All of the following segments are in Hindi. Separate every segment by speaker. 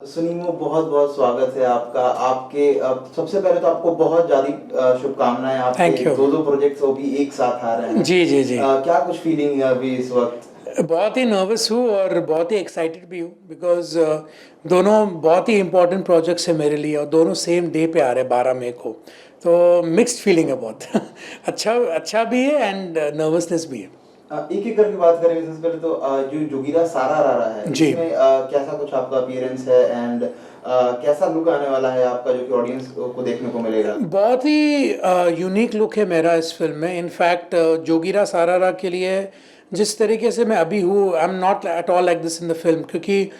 Speaker 1: सुनीमो बहुत बहुत स्वागत है आपका आपके सबसे पहले तो आपको बहुत ज़्यादा शुभकामनाएं
Speaker 2: थैंक
Speaker 1: आपके
Speaker 2: यू।
Speaker 1: दो दो प्रोजेक्ट्स वो भी एक साथ आ रहे हैं।
Speaker 2: जी जी जी।
Speaker 1: क्या कुछ फीलिंग है अभी इस वक्त?
Speaker 2: बहुत ही नर्वस हूँ और बहुत ही एक्साइटेड भी हूँ बिकॉज दोनों बहुत ही इम्पोर्टेंट प्रोजेक्ट्स हैं मेरे लिए और दोनों सेम डे पे आ रहे हैं 12 मई को। तो मिक्स्ड फीलिंग है बहुत अच्छा अच्छा भी है एंड नर्वसनेस भी है।
Speaker 1: एक एक करके बात करेंगे। सबसे पहले तो जो जोगीरा सारा रारा है
Speaker 2: जी।
Speaker 1: इसमें कैसा कुछ आपका अपीयरेंस है एंड कैसा लुक आने वाला है आपका जो कि ऑडियंस को देखने को मिलेगा?
Speaker 2: बहुत ही यूनिक लुक है मेरा इस फिल्म में। इनफैक्ट जोगीरा सारारा के लिए जिस तरीके से मैं अभी हूँ I am not at all like this in the film, क्योंकि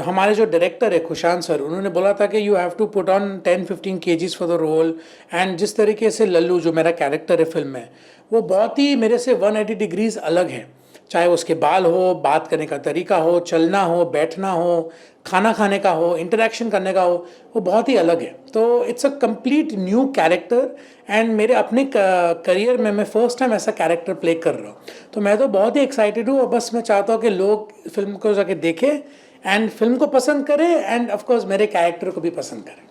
Speaker 2: हमारे जो डायरेक्टर है खुशान सर, उन्होंने बोला था कि you have to put on 10-15 kgs for the role. And जिस तरीके से लल्लू जो मेरा कैरेक्टर है फिल्म में, वो बहुत ही मेरे से 180 डिग्रीज अलग है। चाहे उसके बाल हो, बात करने का तरीका हो, चलना हो, बैठना हो, खाना खाने का हो, इंटरेक्शन करने का हो, वो बहुत ही अलग है। तो it's a complete new character and मेरे अपने करियर में मैं फर्स्ट टाइम ऐसा कैरेक्टर प्ले कर रहा हूँ। तो मैं तो बहुत ही एक्साइटेड हूँ और बस मैं चाहता हूँ कि लोग फिल्म को जाके देखें एंड फिल्म को पसंद करें एंड ऑफ कोर्स मेरे कैरेक्टर को भी पसंद करें।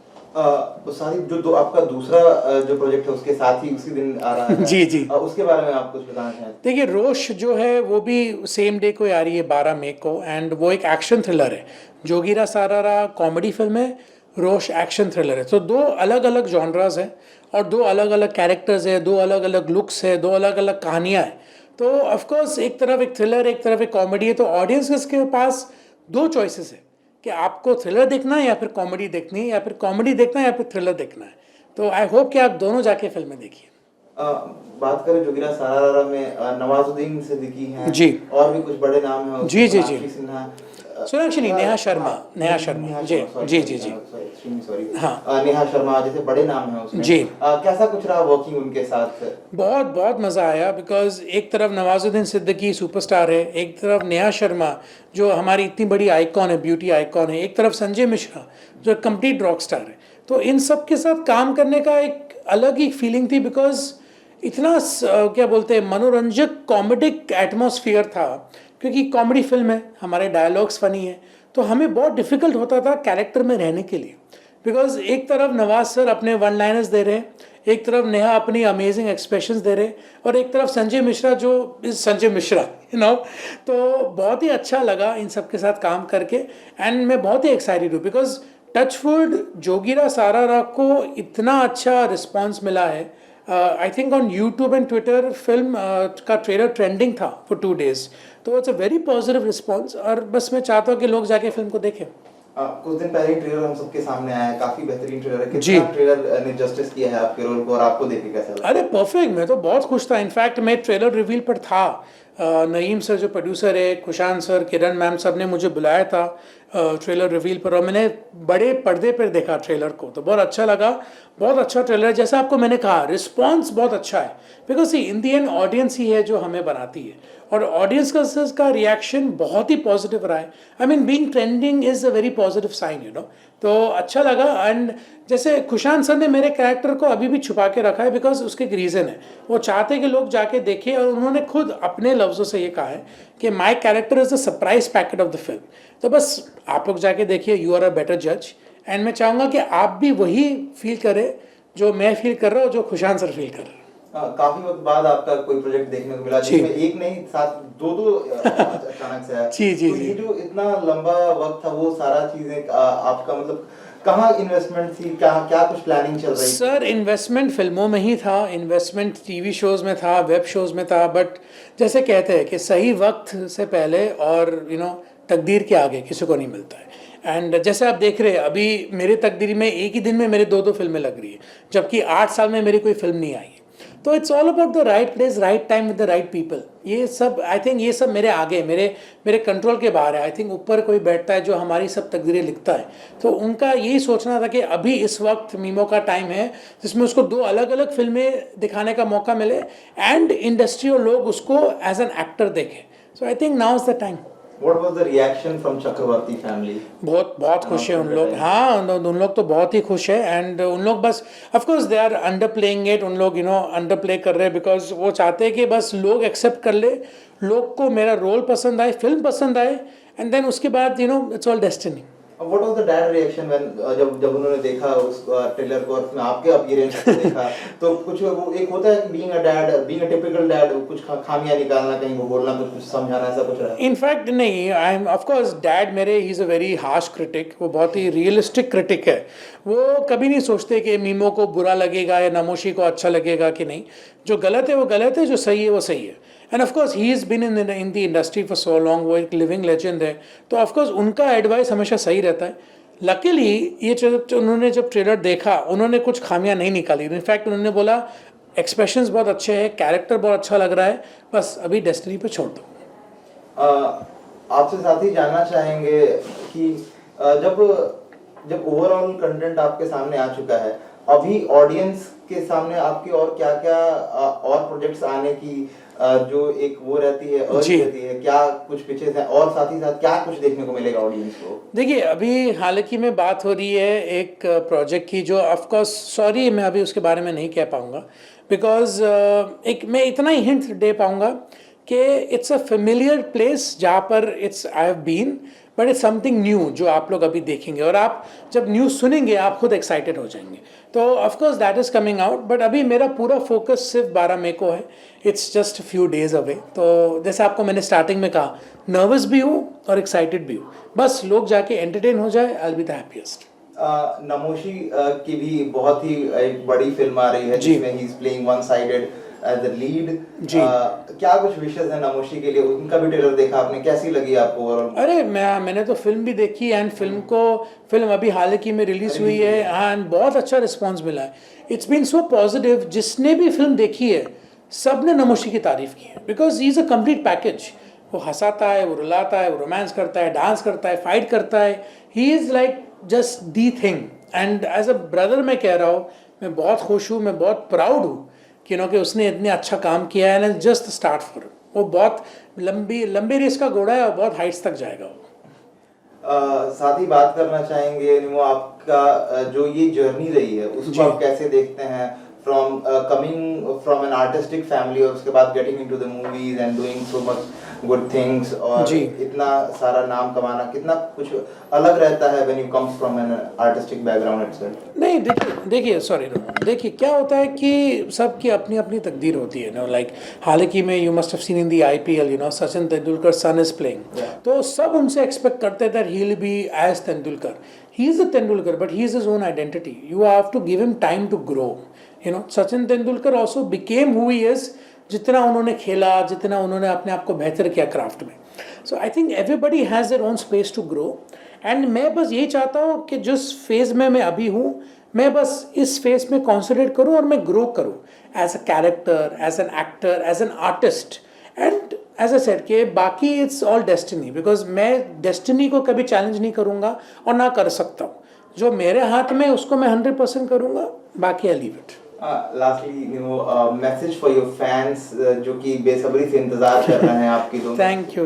Speaker 1: सारी जो दो आपका दूसरा जो प्रोजेक्ट है उसके साथ ही उसी दिन आ रहा है।
Speaker 2: जी जी।
Speaker 1: उसके बारे में आप कुछ बताना चाहें?
Speaker 2: देखिए, रोश जो है वो भी सेम डे को आ रही है 12 मई को एंड वो एक एक्शन थ्रिलर है। जोगीरा सारारा कॉमेडी फिल्म है, रोश एक्शन थ्रिलर है। तो दो अलग अलग जॉनरास हैं और दो अलग अलग कैरेक्टर्स है, दो अलग अलग लुक्स है, दो अलग अलग कहानियाँ हैं। तो ऑफकोर्स एक तरफ एक थ्रिलर, एक तरफ एक कॉमेडी है। तो ऑडियंस के पास दो चॉइसेस है कि आपको थ्रिलर देखना है या फिर कॉमेडी देखनी है, या फिर कॉमेडी देखना है या फिर थ्रिलर देखना है। तो आई होप कि आप दोनों जाके फिल्में देखिए।
Speaker 1: बात करें जोगिरा सारारा में नवाजुद्दीन सिद्दीकी हैं
Speaker 2: जी।
Speaker 1: और भी कुछ बड़े नाम हैं
Speaker 2: जी जी जी।
Speaker 1: सोनाक्षी सिन्हा,
Speaker 2: सोनाक्षी नहीं, नेहा शर्मा। नेहा शर्मा
Speaker 1: नेहा
Speaker 2: जी
Speaker 1: शर्मा,
Speaker 2: जी जी जी।
Speaker 1: सॉरी।
Speaker 2: हाँ
Speaker 1: नेहा शर्मा जैसे बड़े नाम हैं उसमें।
Speaker 2: जी।
Speaker 1: कैसा कुछ रहा वर्किंग उनके साथ?
Speaker 2: बहुत बहुत मज़ा आया बिकॉज एक तरफ नवाजुद्दीन सिद्दीकी सुपरस्टार है, एक तरफ नेहा शर्मा जो हमारी इतनी बड़ी आइकॉन है, ब्यूटी आइकॉन है, एक तरफ संजय मिश्रा जो कंप्लीट रॉक स्टार है। तो इन सब के साथ काम करने का एक अलग ही फीलिंग थी बिकॉज इतना क्या बोलते हैं, मनोरंजक कॉमेडिक एटमॉस्फेयर था। क्योंकि कॉमेडी फिल्म है, हमारे डायलॉग्स फनी है, तो हमें बहुत डिफिकल्ट होता था कैरेक्टर में रहने के लिए। बिकॉज एक तरफ नवाज सर अपने वन लाइनर्स दे रहे, एक तरफ नेहा अपनी अमेजिंग एक्सप्रेशंस दे रहे, और एक तरफ संजय मिश्रा जो संजय मिश्रा तो बहुत ही अच्छा लगा इन सब के साथ काम करके एंड मैं बहुत ही एक्साइटेड हूँ बिकॉज टचवुड जोगीरा सारारा को इतना अच्छा रिस्पॉन्स मिला है। I think on YouTube and Twitter film का ट्रेलर ट्रेंडिंग था फॉर 2 days। तो it's a very positive response और बस मैं चाहता हूँ कि लोग जाके फिल्म को देखें।
Speaker 1: कुछ दिन पहले ही ट्रेलर हम सबके सामने आया है, काफी बेहतरीन ट्रेलर है।
Speaker 2: जी।
Speaker 1: कितना ट्रेलर ने जस्टिस किया है आपके रोल को और आपको देख के कैसा लगा?
Speaker 2: अरे परफेक्ट, मैं तो बहुत खुश था। इनफैक्ट मैं ट्रेलर रिवील पर था। नईम सर जो प्रोड्यूसर है, खुशान सर, किरण मैम सब ने मुझे बुलाया था ट्रेलर रिवील पर, और मैंने बड़े पर्दे पर देखा ट्रेलर को, तो बहुत अच्छा लगा। बहुत अच्छा ट्रेलर है, जैसा आपको मैंने कहा रिस्पॉन्स बहुत अच्छा है because in the end audience ही है जो हमें बनाती है, और ऑडियंस का रिएक्शन बहुत ही पॉजिटिव रहा है। I mean being trending is a very positive sign. तो अच्छा लगा। एंड जैसे खुशान सर ने मेरे कैरेक्टर को अभी भी छुपा के रखा है बिकॉज उसके एक रीज़न है, वो चाहते कि लोग जाके देखें, और उन्होंने खुद अपने लफ्ज़ों से ये कहा है कि my character is the surprise packet of the film. तो बस आप लोग जाके देखिए, यू आर अ बेटर जज। एंड मैं चाहूँगा कि आप भी वही फील करें जो मैं फील कर रहा हूँ, जो खुशान सर फील कर रहे हैं।
Speaker 1: काफी वक्त बाद आपका कोई प्रोजेक्ट देखने को मिला जिसमें एक नहीं साथ दो दो अचानक से आया।
Speaker 2: जी जी
Speaker 1: तो
Speaker 2: जी।
Speaker 1: ये जो इतना लंबा वक्त था वो सारा चीजें आपका मतलब कहाँ इन्वेस्टमेंट थी, क्या कुछ प्लानिंग चल रही थी?
Speaker 2: सर इन्वेस्टमेंट फिल्मों में ही था, इन्वेस्टमेंट टीवी शोज़ में था, वेब शोज़ में था, बट जैसे कहते हैं कि सही वक्त से पहले और तकदीर के आगे किसी को नहीं मिलता है। एंड जैसे आप देख रहे हैं अभी मेरे तकदीर में एक ही दिन में मेरे दो फिल्में लग रही है, जबकि 8 साल में मेरी कोई फिल्म नहीं आई है। तो it's all about the right place, right time with the right people. ये सब आई थिंक ये सब मेरे आगे, मेरे कंट्रोल के बाहर है। आई थिंक ऊपर कोई बैठता है जो हमारी सब तकदीरें लिखता है, तो उनका यही सोचना था कि अभी इस वक्त मीमो का टाइम है जिसमें उसको दो अलग अलग फिल्में दिखाने का मौका मिले एंड इंडस्ट्री और लोग उसको एज एन एक्टर देखें। So I think now is the time.
Speaker 1: What was the reaction from Chakraborty family?
Speaker 2: बहुत खुश है उन लोग। हाँ, उन लोग तो बहुत ही खुश है एंड उन लोग बस of course they are under playing it. उन लोग अंडर प्ले कर रहे हैं बिकॉज वो चाहते हैं कि बस लोग एक्सेप्ट कर ले, लोग को मेरा रोल पसंद आए, फिल्म पसंद आए, एंड देन उसके बाद it's all destiny.
Speaker 1: What was the dad reaction when जब उन्होंने देखा उस ट्रेलर को और उसमें आपके अपीयरेंस को देखा तो कुछ वो एक होता है कि being a dad, being a typical dad, कुछ खामियां निकालना, कहीं वो बोलना, कुछ समझाना, ऐसा कुछ रहा?
Speaker 2: इनफैक्ट नहीं, I am of course dad मेरे, he is a very harsh critic, वो बहुत ही रियलिस्टिक क्रिटिक है। वो कभी नहीं सोचते कि मीमो को बुरा लगेगा या नमोशी को अच्छा लगेगा कि नहीं। जो गलत है वो गलत है, जो सही है वो सही है। End of course he is been in the industry for so long, वो एक लिविंग लेजेंड है, तो ऑफ कोर्स उनका एडवाइस हमेशा सही रहता है। लकीली ये उन्होंने जब ट्रेलर देखा, उन्होंने कुछ खामियां नहीं निकाली। इनफैक्ट उन्होंने बोला एक्सप्रेशंस बहुत अच्छे हैं, कैरेक्टर बहुत अच्छा लग रहा है, बस अभी डेस्टिनी पे छोड़ दो।
Speaker 1: आपसे साथ ही जानना चाहेंगे कि जब ओवरऑल कंटेंट आपके सामने आ चुका है, अभी ऑडियंस के सामने आपके और क्या-क्या और प्रोजेक्ट्स आने की जो एक वो रहती है, अर्ज रहती है, क्या कुछ पिचेस हैं, और साथ ही साथ क्या कुछ देखने को मिलेगा ऑडियंस को?
Speaker 2: देखिए, अभी हालांकि में बात हो रही है एक प्रोजेक्ट की, जो ऑफ कोर्स सॉरी मैं अभी उसके बारे में नहीं कह पाऊँगा, बिकॉज एक मैं इतना ही हिंट दे पाऊँगा कि इट्स अ फेमिलियर प्लेस जहाँ पर it's I have been, but it's something new जो आप लोग अभी देखेंगे, और आप जब न्यूज़ सुनेंगे आप खुद एक्साइटेड हो जाएंगे। तो of course that is coming out, but अभी मेरा पूरा फोकस सिर्फ 12 मई को है। It's just few days away. तो जैसे आपको मैंने स्टार्टिंग में कहा, नर्वस भी हूँ और एक्साइटेड भी हूँ, बस लोग जाके एंटरटेन हो जाए, I will be the happiest.
Speaker 1: नमोशी की भी बहुत ही एक बड़ी फिल्म आ रही है जिसमें he is playing one sided as the lead जी। क्या कुछ विशेष है नमोशी के लिए? उनका भी ट्रेलर देखा आपने, कैसी लगी आपको ओवरऑल?
Speaker 2: अरे मैंने तो फिल्म भी देखी, एंड फिल्म अभी हाल ही में रिलीज हुई है, एंड बहुत अच्छा रिस्पांस मिला है। इट्स बीन सो पॉजिटिव, जिसने भी फिल्म देखी है सब ने नमोशी की तारीफ की है, because he is a complete package. वो हंसाता है, वो रुलाता है, वो रोमांस करता है, डांस करता है, फाइट करता है। He is like just the thing, and as a brother मैं कह रहा हूँ, मैं बहुत खुश हूँ, मैं बहुत प्राउड हूँ कि उसने इतने अच्छा काम किया है, एंड जस्ट स्टार्ट फॉर। वो बहुत लंबी रेस का घोड़ा है और बहुत हाइट्स तक जाएगा वो।
Speaker 1: साथ ही बात करना चाहेंगे निमो, आपका जो ये जर्नी रही है उसको आप कैसे देखते हैं, from coming from an artistic family और उसके बाद getting into the movies and doing so much good things, और इतना सारा नाम कमाना कितना कुछ अलग रहता है when you comes from an artistic background itself?
Speaker 2: नहीं, देखिए क्या होता है कि सबकी अपनी अपनी तकदीर होती है ना। लाइक हालांकि में you must have seen in the IPL, Sachin Tendulkar son is playing, तो सब उनसे एक्सपेक्ट करते हैं that he will be as Tendulkar. He is a Tendulkar, but he is his own identity. You have to give him time to grow. Sachin Tendulkar also became who he is, जितना उन्होंने खेला, जितना उन्होंने अपने आप को बेहतर किया क्राफ्ट में। So I think everybody has their own space to grow, and मैं बस यही चाहता हूँ कि जिस फेज़ में मैं अभी हूँ, मैं बस इस फेज़ में कॉन्सेंट्रेट करूँ और मैं ग्रो करूँ as a character, as an actor, as an artist, and as I said कि बाकी इट्स ऑल डेस्टिनी, बिकॉज मैं डेस्टिनी को कभी चैलेंज नहीं करूँगा और ना कर सकता हूँ। जो मेरे हाथ में उसको मैं 100% करूँगा, बाकी I leave it.
Speaker 1: Lastly, message for your fans जो कि बेसब्री से इंतजार कर रहे हैं आपकी। तो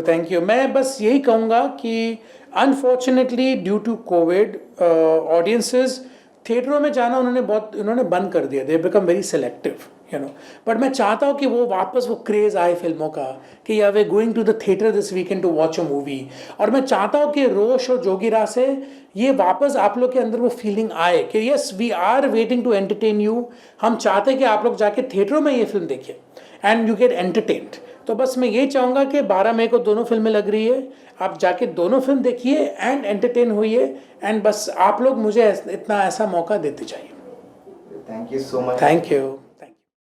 Speaker 2: थैंक यू। मैं बस यही कहूँगा कि unfortunately due to covid audiences थिएटरों में जाना उन्होंने बंद कर दिया। They become very selective, but मैं चाहता हूँ कि वो वापस वो क्रेज़ आए फिल्मों का, कि या वे going to the theatre this weekend to watch a movie. और मैं चाहता हूँ कि रोश और जोगीरा से ये वापस आप लोग के अंदर वो फीलिंग आए कि yes we are waiting to entertain you. हम चाहते हैं कि आप लोग जाके थिएटरों में ये फिल्म देखिए एंड यू गेट एंटरटेन्ड। तो बस मैं ये चाहूँगा कि 12 मई को दोनों फिल्में लग रही है, आप जाके दोनों फिल्म देखिए एंड एंटरटेन होइए, एंड बस आप लोग मुझे इतना ऐसा मौका देते जाइए।
Speaker 1: Thank you so much.
Speaker 2: Thank you.